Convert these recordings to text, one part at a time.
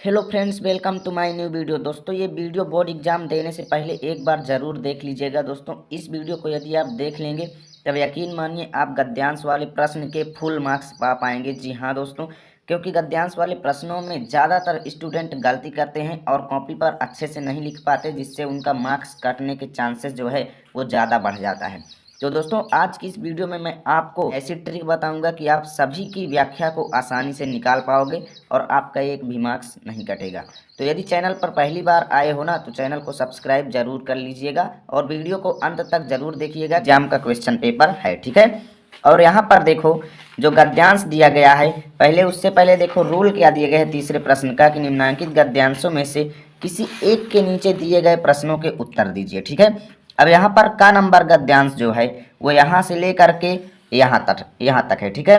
Hello friends, welcome to my new video. दोस्तों, ये video board exam देने से पहले एक बार ज़रूर देख लीजिएगा। दोस्तों, इस वीडियो को यदि आप देख लेंगे तब यकीन मानिए आप गद्यांश वाले प्रश्न के फुल मार्क्स पा पाएंगे। जी हाँ दोस्तों, क्योंकि गद्यांश वाले प्रश्नों में ज़्यादातर स्टूडेंट गलती करते हैं और कॉपी पर अच्छे से नहीं लिख पाते, जिससे उनका मार्क्स कटने के चांसेस जो है वो ज़्यादा बढ़ जाता है। तो दोस्तों, आज की इस वीडियो में मैं आपको ऐसी ट्रिक बताऊंगा कि आप सभी की व्याख्या को आसानी से निकाल पाओगे और आपका एक भी मार्क्स नहीं कटेगा। तो यदि चैनल पर पहली बार आए हो ना, तो चैनल को सब्सक्राइब जरूर कर लीजिएगा और वीडियो को अंत तक जरूर देखिएगा। एग्जाम का क्वेश्चन पेपर है, ठीक है। और यहाँ पर देखो जो गद्यांश दिया गया है, उससे पहले देखो रूल क्या दिए गए हैं तीसरे प्रश्न का कि निम्नलिखित गद्यांशों में से किसी एक के नीचे दिए गए प्रश्नों के उत्तर दीजिए, ठीक है। अब यहाँ पर का नंबर गद्यांश जो है वो यहाँ से लेकर के यहाँ तक है, ठीक है।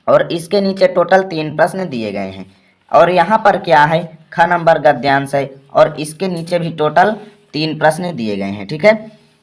और इसके नीचे टोटल 3 प्रश्न दिए गए हैं। और यहाँ पर क्या है, ख नंबर गद्यांश है और इसके नीचे भी टोटल 3 प्रश्न दिए गए हैं, ठीक है।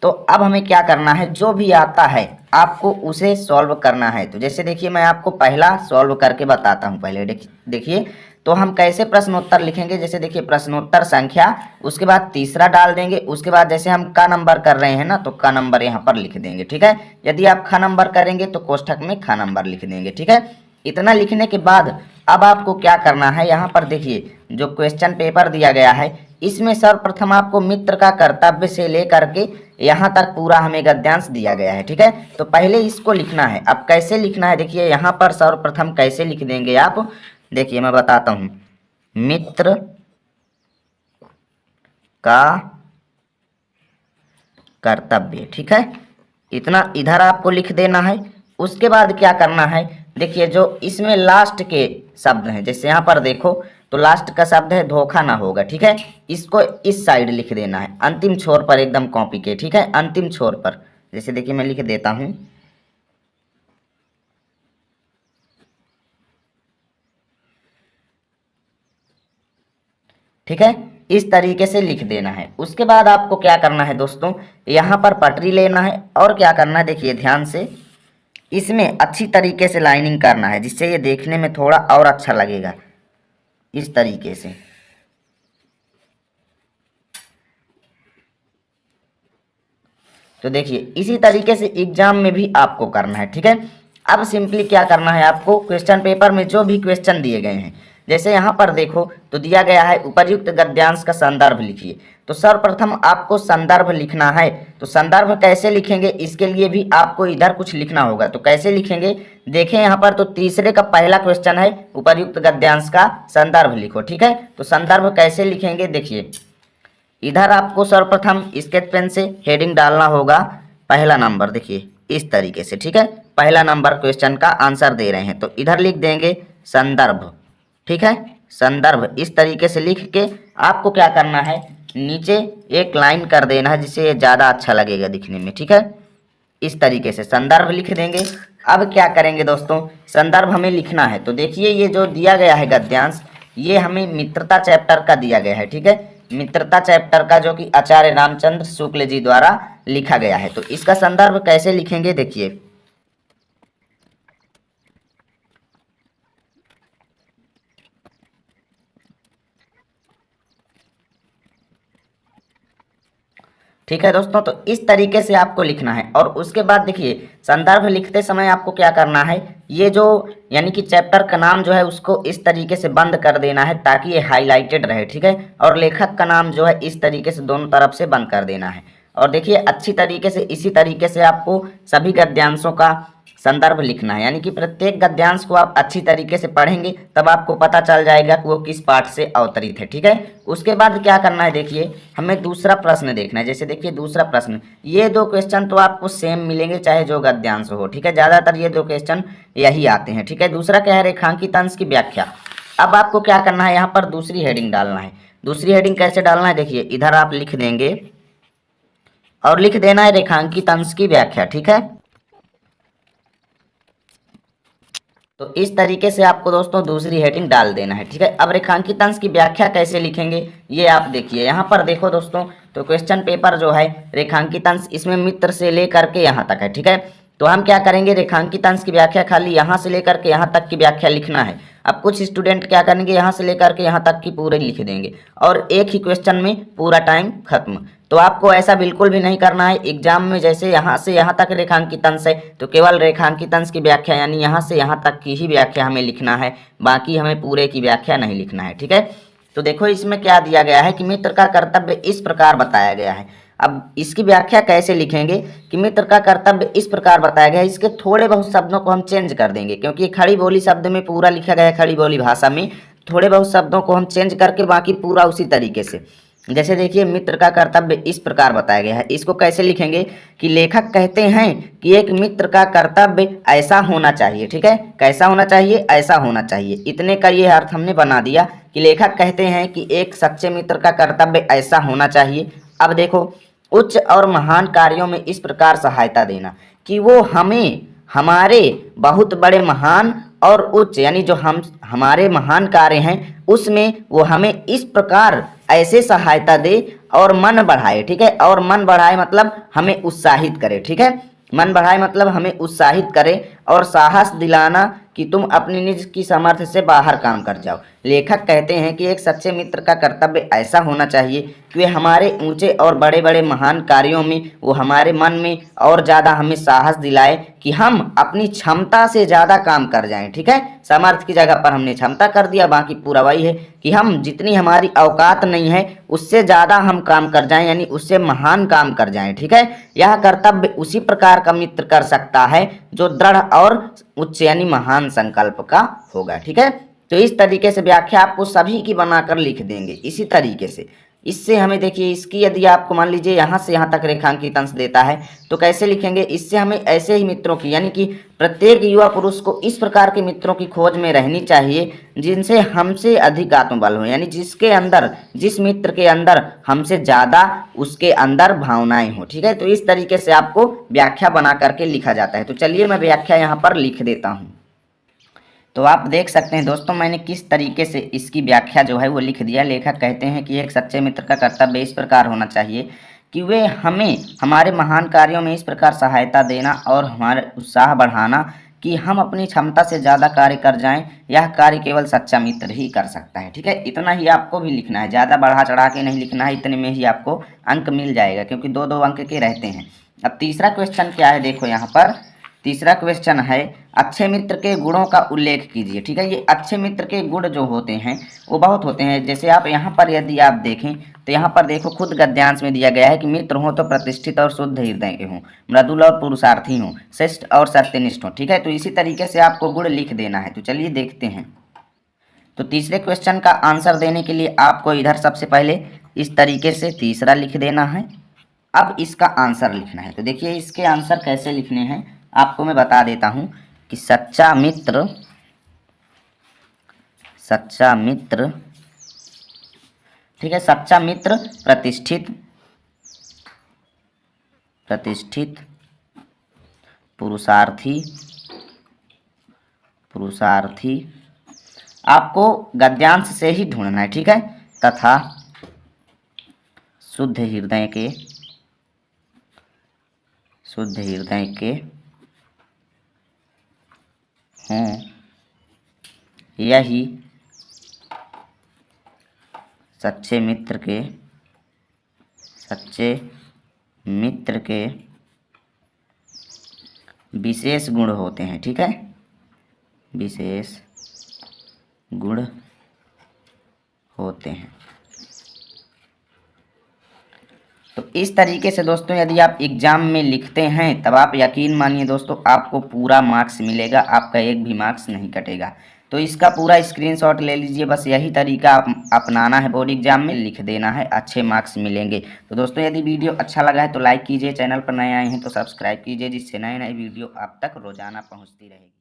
तो अब हमें क्या करना है, जो भी आता है आपको उसे सॉल्व करना है। तो जैसे देखिए मैं आपको पहला सॉल्व करके बताता हूँ। पहले देखिए तो हम कैसे प्रश्नोत्तर लिखेंगे। जैसे देखिए प्रश्नोत्तर संख्या, उसके बाद तीसरा डाल देंगे, उसके बाद जैसे हम का नंबर कर रहे हैं ना, तो का नंबर यहाँ पर लिख देंगे, ठीक है। यदि आप ख नंबर करेंगे तो कोष्ठक में ख नंबर लिख देंगे, ठीक है। इतना लिखने के बाद अब आपको क्या करना है, यहाँ पर देखिए जो क्वेश्चन पेपर दिया गया है इसमें सर्वप्रथम आपको मित्र का कर्तव्य से लेकर के यहाँ तक पूरा हमें गद्यांश दिया गया है, ठीक है। तो पहले इसको लिखना है। अब कैसे लिखना है, देखिए यहाँ पर सर्वप्रथम कैसे लिख देंगे आप, देखिए मैं बताता हूँ। मित्र का कर्तव्य, ठीक है, इतना इधर आपको लिख देना है। उसके बाद क्या करना है, देखिए जो इसमें लास्ट के शब्द हैं, जैसे यहाँ पर देखो तो लास्ट का शब्द है धोखा ना होगा, ठीक है। इसको इस साइड लिख देना है, अंतिम छोर पर एकदम कॉपी के, ठीक है, अंतिम छोर पर। जैसे देखिए मैं लिख देता हूँ, ठीक है, इस तरीके से लिख देना है। उसके बाद आपको क्या करना है दोस्तों, यहाँ पर पटरी लेना है और क्या करना है, देखिए ध्यान से इसमें अच्छी तरीके से लाइनिंग करना है, जिससे ये देखने में थोड़ा और अच्छा लगेगा, इस तरीके से। तो देखिए इसी तरीके से एग्जाम में भी आपको करना है, ठीक है। अब सिंपली क्या करना है आपको, क्वेश्चन पेपर में जो भी क्वेश्चन दिए गए हैं, जैसे यहाँ पर देखो तो दिया गया है उपर्युक्त गद्यांश का संदर्भ लिखिए। तो सर्वप्रथम आपको संदर्भ लिखना है। तो संदर्भ कैसे लिखेंगे, इसके लिए भी आपको इधर कुछ लिखना होगा। तो कैसे लिखेंगे, देखें यहाँ पर तो तीसरे का पहला क्वेश्चन है उपर्युक्त गद्यांश का संदर्भ लिखो, ठीक है। तो संदर्भ कैसे लिखेंगे, देखिए इधर आपको सर्वप्रथम स्केच पेन से हेडिंग डालना होगा, पहला नंबर, देखिए इस तरीके से, ठीक है। पहला नंबर क्वेश्चन का आंसर दे रहे हैं तो इधर लिख देंगे संदर्भ, ठीक है, संदर्भ। इस तरीके से लिख के आपको क्या करना है, नीचे एक लाइन कर देना है, जिससे ये ज़्यादा अच्छा लगेगा दिखने में, ठीक है। इस तरीके से संदर्भ लिख देंगे। अब क्या करेंगे दोस्तों, संदर्भ हमें लिखना है। तो देखिए ये जो दिया गया है गद्यांश, ये हमें मित्रता चैप्टर का दिया गया है, ठीक है, मित्रता चैप्टर का, जो कि आचार्य रामचंद्र शुक्ल जी द्वारा लिखा गया है। तो इसका संदर्भ कैसे लिखेंगे, देखिए ठीक है दोस्तों। तो इस तरीके से आपको लिखना है। और उसके बाद देखिए संदर्भ लिखते समय आपको क्या करना है, ये जो यानी कि चैप्टर का नाम जो है उसको इस तरीके से बंद कर देना है ताकि ये हाईलाइटेड रहे, ठीक है। और लेखक का नाम जो है इस तरीके से दोनों तरफ से बंद कर देना है। और देखिए अच्छी तरीके से इसी तरीके से आपको सभी गद्यांशों का संदर्भ लिखना है, यानी कि प्रत्येक गद्यांश को आप अच्छी तरीके से पढ़ेंगे तब आपको पता चल जाएगा कि वो किस पाठ से अवतरित है, ठीक है। उसके बाद क्या करना है, देखिए हमें दूसरा प्रश्न देखना है। जैसे देखिए दूसरा प्रश्न, ये 2 क्वेश्चन तो आपको सेम मिलेंगे चाहे जो गद्यांश हो, ठीक है, ज़्यादातर ये 2 क्वेश्चन यही आते हैं, ठीक है। दूसरा क्या है, रेखांकित अंश की व्याख्या। अब आपको क्या करना है, यहाँ पर दूसरी हेडिंग डालना है। दूसरी हेडिंग कैसे डालना है, देखिए इधर आप लिख देंगे और लिख देना है रेखांकित अंश की व्याख्या, ठीक है। तो इस तरीके से आपको दोस्तों दूसरी हेडिंग डाल देना है, ठीक है। अब रेखांकित अंश की व्याख्या कैसे लिखेंगे, ये आप देखिए यहाँ पर देखो दोस्तों, तो क्वेश्चन पेपर जो है रेखांकित अंश इसमें मित्र से लेकर के यहाँ तक है, ठीक है। तो हम क्या करेंगे, रेखांकित अंश की व्याख्या खाली यहाँ से लेकर के यहाँ तक की व्याख्या लिखना है। अब कुछ स्टूडेंट क्या करेंगे, यहाँ से लेकर के यहाँ तक की पूरे लिख देंगे और एक ही क्वेश्चन में पूरा टाइम खत्म। तो आपको ऐसा बिल्कुल भी नहीं करना है। एग्जाम में जैसे यहाँ से यहाँ तक रेखांकित अंश है तो केवल रेखांकित अंश की व्याख्या यानी यहाँ से यहाँ तक की ही व्याख्या हमें लिखना है, बाकी हमें पूरे की व्याख्या नहीं लिखना है, ठीक है। तो देखो इसमें क्या दिया गया है कि मित्र का कर्तव्य इस प्रकार बताया गया है। अब इसकी व्याख्या कैसे लिखेंगे कि मित्र का कर्तव्य इस प्रकार बताया गया है, इसके थोड़े बहुत शब्दों को हम चेंज कर देंगे क्योंकि खड़ी बोली शब्द में पूरा लिखा गया है, खड़ी बोली भाषा में थोड़े बहुत शब्दों को हम चेंज करके बाकी पूरा उसी तरीके से। जैसे देखिए, मित्र का कर्तव्य इस प्रकार बताया गया है, इसको कैसे लिखेंगे कि लेखक कहते हैं कि एक मित्र का कर्तव्य ऐसा होना चाहिए, ठीक है। कैसा होना चाहिए, ऐसा होना चाहिए, इतने का ये अर्थ हमने बना दिया कि लेखक कहते हैं कि एक सच्चे मित्र का कर्तव्य ऐसा होना चाहिए। अब देखो, उच्च और महान कार्यों में इस प्रकार सहायता देना कि वो हमें हमारे बहुत बड़े महान और उच्च यानी जो हमारे महान कार्य हैं उसमें वो हमें इस प्रकार ऐसे सहायता दे और मन बढ़ाए, ठीक है। और मन बढ़ाए मतलब हमें उत्साहित करे, ठीक है। मन बढ़ाए मतलब हमें उत्साहित करे और साहस दिलाना कि तुम अपनी निज की सामर्थ्य से बाहर काम कर जाओ। लेखक कहते हैं कि एक सच्चे मित्र का कर्तव्य ऐसा होना चाहिए कि वे हमारे ऊंचे और बड़े बड़े महान कार्यों में वो हमारे मन में और ज़्यादा हमें साहस दिलाए कि हम अपनी क्षमता से ज़्यादा काम कर जाएं, ठीक है। सामर्थ्य की जगह पर हमने क्षमता कर दिया, बाकी पूरा वही है कि हम जितनी हमारी औकात नहीं है उससे ज़्यादा हम काम कर जाएं, यानी उससे महान काम कर जाएं, ठीक है। यह कर्तव्य उसी प्रकार का मित्र कर सकता है जो दृढ़ और उच्च यानी महान संकल्प का होगा, ठीक है। तो इस तरीके से व्याख्या आपको सभी की बनाकर लिख देंगे इसी तरीके से। इससे हमें देखिए, इसकी यदि आपको मान लीजिए यहाँ से यहाँ तक रेखांकित अंश देता है तो कैसे लिखेंगे, इससे हमें ऐसे ही मित्रों की यानी कि प्रत्येक युवा पुरुष को इस प्रकार के मित्रों की खोज में रहनी चाहिए जिनसे हमसे अधिक आत्मबल हो, यानी जिसके अंदर, जिस मित्र के अंदर हमसे ज़्यादा उसके अंदर भावनाएं हो, ठीक है। तो इस तरीके से आपको व्याख्या बना करके लिखा जाता है। तो चलिए मैं व्याख्या यहाँ पर लिख देता हूँ। तो आप देख सकते हैं दोस्तों, मैंने किस तरीके से इसकी व्याख्या जो है वो लिख दिया। लेखक कहते हैं कि एक सच्चे मित्र का कर्तव्य इस प्रकार होना चाहिए कि वे हमें हमारे महान कार्यों में इस प्रकार सहायता देना और हमारे उत्साह बढ़ाना कि हम अपनी क्षमता से ज़्यादा कार्य कर जाएं। यह कार्य केवल सच्चा मित्र ही कर सकता है, ठीक है। इतना ही आपको भी लिखना है, ज़्यादा बढ़ा चढ़ा के नहीं लिखना है, इतने में ही आपको अंक मिल जाएगा क्योंकि दो दो अंक के रहते हैं। अब तीसरा क्वेश्चन क्या है, देखो यहाँ पर तीसरा क्वेश्चन है, अच्छे मित्र के गुणों का उल्लेख कीजिए, ठीक है। ये अच्छे मित्र के गुण जो होते हैं वो बहुत होते हैं। जैसे आप यहाँ पर यदि आप देखें तो यहाँ पर देखो, खुद गद्यांश में दिया गया है कि मित्र हो तो प्रतिष्ठित और शुद्ध हृदय के हों, मृदुल और पुरुषार्थी हों, श्रेष्ठ और सत्यनिष्ठ हों, ठीक है। तो इसी तरीके से आपको गुण लिख देना है। तो चलिए देखते हैं। तो तीसरे क्वेश्चन का आंसर देने के लिए आपको इधर सबसे पहले इस तरीके से तीसरा लिख देना है। अब इसका आंसर लिखना है। तो देखिए, इसके आंसर कैसे लिखने हैं आपको मैं बता देता हूं कि सच्चा मित्र ठीक है, सच्चा मित्र प्रतिष्ठित पुरुषार्थी आपको गद्यांश से ही ढूंढना है, ठीक है। तथा शुद्ध हृदय के हों, यही सच्चे मित्र के विशेष गुण होते हैं, ठीक है, विशेष गुण होते हैं। तो इस तरीके से दोस्तों यदि आप एग्जाम में लिखते हैं तब आप यकीन मानिए दोस्तों आपको पूरा मार्क्स मिलेगा, आपका एक भी मार्क्स नहीं कटेगा। तो इसका पूरा स्क्रीनशॉट ले लीजिए, बस यही तरीका आप अपनाना है, बोर्ड एग्जाम में लिख देना है, अच्छे मार्क्स मिलेंगे। तो दोस्तों यदि वीडियो अच्छा लगा है तो लाइक कीजिए, चैनल पर नए आए हैं तो सब्सक्राइब कीजिए, जिससे नए नए वीडियो आप तक रोजाना पहुँचती रहेगी।